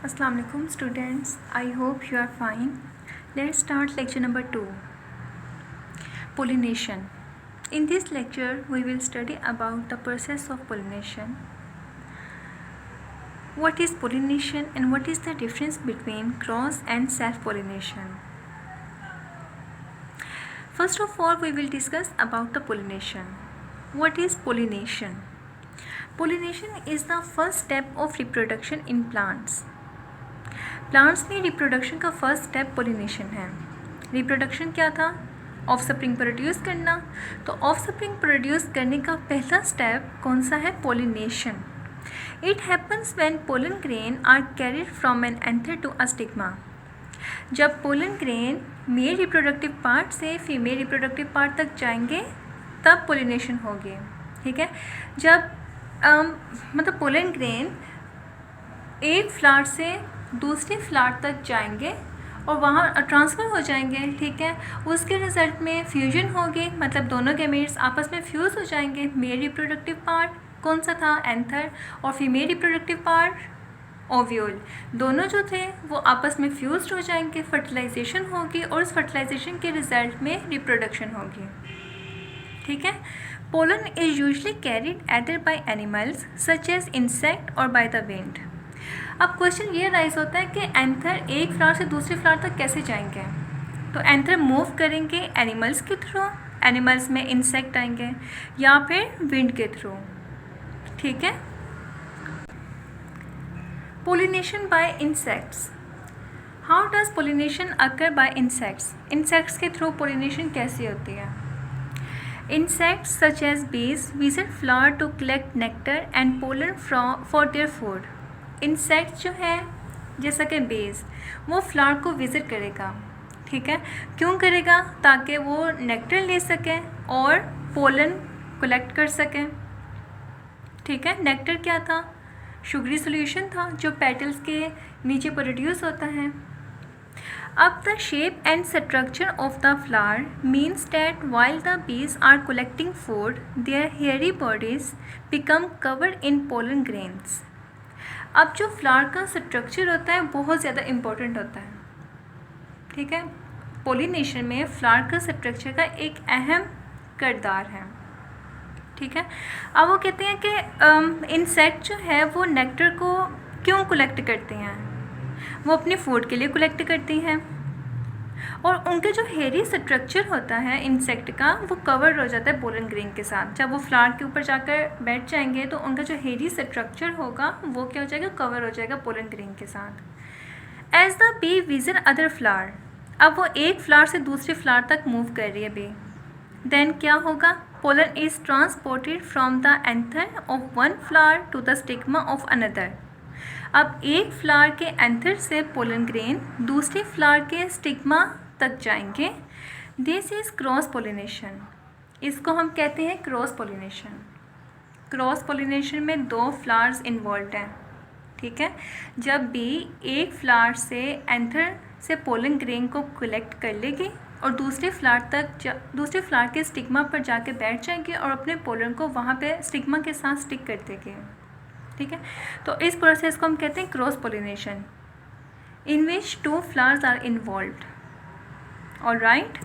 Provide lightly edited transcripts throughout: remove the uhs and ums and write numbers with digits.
Assalamu alaikum students. I hope you are fine. Let's start lecture number 2. Pollination. In this lecture we will study about the process of pollination. What is pollination and what is the difference between cross and self-pollination? First of all, we will discuss about the pollination. What is pollination? Pollination is the first step of reproduction in plants. Plants में reproduction का first step pollination है. Reproduction क्या था? Of spring produce करना. तो of spring produce करने का पहला स्टेप कौन सा है? Pollination. It happens when pollen grain are carried from an anther to a stigma. जब pollen grain male reproductive part से फीमेल रिप्रोडक्टिव पार्ट तक जाएंगे तब पोलिनेशन होगी. ठीक है. जब मतलब पोलन ग्रेन एक फ्लावर से दूसरे फ्लावर तक जाएंगे और वहाँ ट्रांसफ़र हो जाएंगे. ठीक है. उसके रिजल्ट में फ्यूजन होगी, मतलब दोनों गैमेट्स आपस में फ्यूज़ हो जाएंगे. मेल रिप्रोडक्टिव पार्ट कौन सा था? एंथर. और फीमेल रिप्रोडक्टिव पार्ट ओव्यूल. दोनों जो थे वो आपस में फ्यूज्ड हो जाएंगे, फर्टिलाइजेशन होगी और उस फर्टिलाइजेशन के रिजल्ट में रिप्रोडक्शन होगी. ठीक है. Pollen is usually carried either by animals such as insect और बाय द विंड. अब क्वेश्चन ये राइज होता है कि एंथर एक फ्लावर से दूसरे फ्लावर तक कैसे जाएंगे? तो एंथर मूव करेंगे एनिमल्स के थ्रू, एनिमल्स में इंसेक्ट आएंगे या फिर विंड के थ्रू. ठीक है. Pollination by insects. How does pollination occur by insects? Insects के थ्रू पोलिनेशन कैसे होती है? Insects such as bees visit flower to collect nectar and pollen for their food. Insect जो है जैसा कि बेज वो फ्लावर को विज़िट करेगा. ठीक है. क्यों करेगा? ताकि वो नेक्टर ले सकें और पोलन कलेक्ट कर सकें. ठीक है. नेक्टर क्या था? शुगरी सॉल्यूशन था जो पेटल्स के नीचे प्रोड्यूस होता है. अब the shape and structure of the flower means that while the bees are collecting food their hairy bodies become covered in pollen grains. अब जो फ्लावर का स्ट्रक्चर होता है बहुत ज़्यादा इम्पोर्टेंट होता है. ठीक है. पोलिनेशन में फ्लावर का स्ट्रक्चर का एक अहम किरदार है. ठीक है. अब वो कहते हैं कि इंसेक्ट जो है वो नेक्टर को क्यों कलेक्ट करते हैं? वो अपने फूड के लिए कलेक्ट करती हैं और उनका जो हेयरी स्ट्रक्चर होता है इंसेक्ट का वो कवर हो जाता है पोलन ग्रेन के साथ. जब वो फ्लावर के ऊपर जाकर बैठ जाएंगे तो उनका जो हेयरी स्ट्रक्चर होगा वो क्या हो जाएगा? कवर हो जाएगा पोलन ग्रेन के साथ. As the bee visit other flower. अब वो एक फ्लावर से दूसरे फ्लावर तक मूव कर रही है बी. देन क्या होगा? Pollen is transported from the anther of one flower to the stigma of another. अब एक फ्लावर के एंथर से पोलन ग्रेन दूसरे फ्लावर के स्टिग्मा तक जाएंगे. This is cross pollination. इसको हम कहते हैं क्रॉस पोलिनेशन. क्रॉस पोलिनेशन में दो फ्लावर्स इन्वॉल्व हैं. ठीक है. जब बी एक फ्लावर से एंथर से पोलन ग्रेन को कलेक्ट कर लेगी और दूसरे फ्लावर के स्टिग्मा पर जाके बैठ जाएगी और अपने पोलन को वहाँ पे स्टिग्मा के साथ स्टिक कर देगी. ठीक है. तो इस प्रोसेस को हम कहते हैं cross pollination in which two flowers are involved. Alright.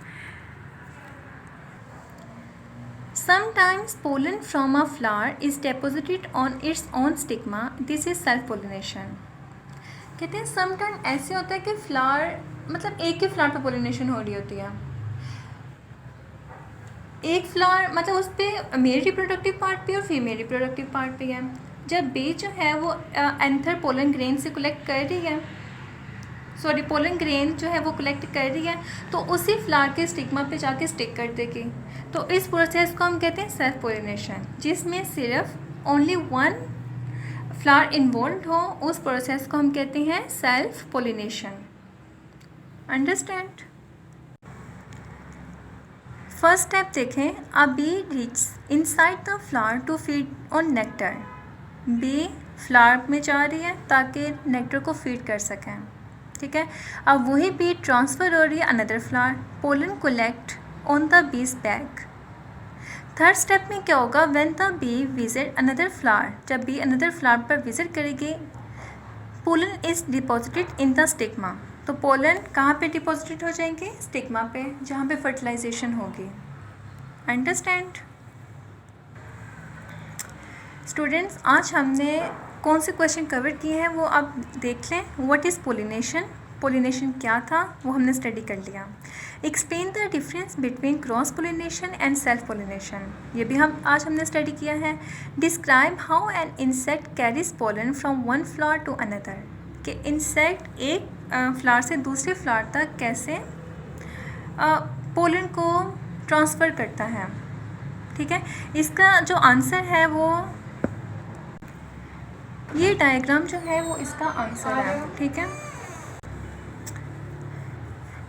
Sometimes pollen from a flower is deposited on its own stigma. This is self pollination. कहते हैं समटाइम ऐसे होता है कि फ्लावर मतलब एक ही फ्लावर पर पोलिनेशन हो रही होती है. एक फ्लावर मतलब उस पर मेल रिप्रोडक्टिव पार्ट भी और फीमेल रिप्रोडक्टिव पार्ट भी है. जब बी जो है वो एंथर पोलन ग्रेन से कलेक्ट कर रही है, सॉरी पोलन ग्रेन जो है वो कलेक्ट कर रही है तो उसी फ्लावर के स्टिग्मा पे जाके स्टिक कर देगी. तो इस प्रोसेस को हम कहते हैं सेल्फ पोलिनेशन, जिसमें सिर्फ ओनली वन फ्लावर इन्वॉल्व हो. उस प्रोसेस को हम कहते हैं self pollination. Understand. First step देखें. A bee reach inside the flower to feed on nectar. Bee flower में जा रही है ताकि नेक्टर को फीड कर सकें. ठीक है. अब वही बी ट्रांसफ़र हो रही है another flower. Pollen collect on the bee's back. Third step में क्या होगा? When the bee visit another flower. जब बी अनदर फ्लावर पर विजिट करेगी pollen is deposited in the stigma. तो पोलन कहाँ पे डिपॉजिटेड हो जाएंगे? स्टिग्मा पे, जहाँ पे फर्टिलाइजेशन होगी। अंडरस्टैंड स्टूडेंट्स, आज हमने कौन से क्वेश्चन कवर किए हैं वो आप देख लें। व्हाट इज़ पोलिनेशन, पोलिनेशन क्या था वो हमने स्टडी कर लिया। Explain the difference between cross pollination and self pollination, ये भी हमने स्टडी किया है। Describe how an insect carries pollen from one flower to another, कि इंसेक्ट एक फ्लावर से दूसरे फ्लावर तक कैसे पोलन को ट्रांसफ़र करता है। ठीक है, इसका जो आंसर है वो ये डायग्राम जो है वो इसका आंसर है। ठीक है,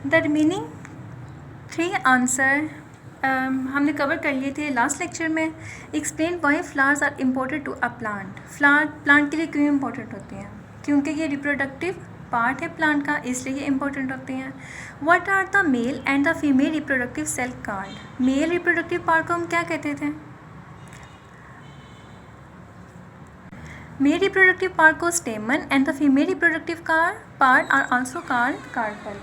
द रिमेनिंग 3 आंसर हमने कवर कर लिए थे लास्ट लेक्चर में। Explain why flowers are important to a plant, plant के लिए क्यों इम्पोर्टेंट होती हैं? क्योंकि ये रिप्रोडक्टिव पार्ट है प्लांट का, इसलिए ये इम्पोर्टेंट होती हैं। What are the male and the female reproductive cell called, male reproductive part को हम क्या कहते थे? मेल रिप्रोडक्टिव पार्ट को stamen and the female reproductive part are also called carpel.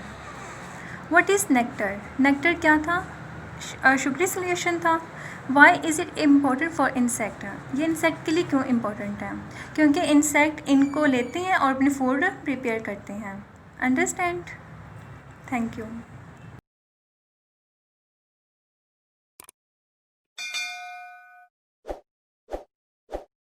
What is nectar, nectar क्या था? शुगरी सोल्यूशन था। Why is it important for insect, ये इंसेक्ट के लिए क्यों इम्पॉर्टेंट है? क्योंकि इंसेक्ट इनको लेते हैं और अपने फूड प्रिपेयर करते हैं। Understand, thank you.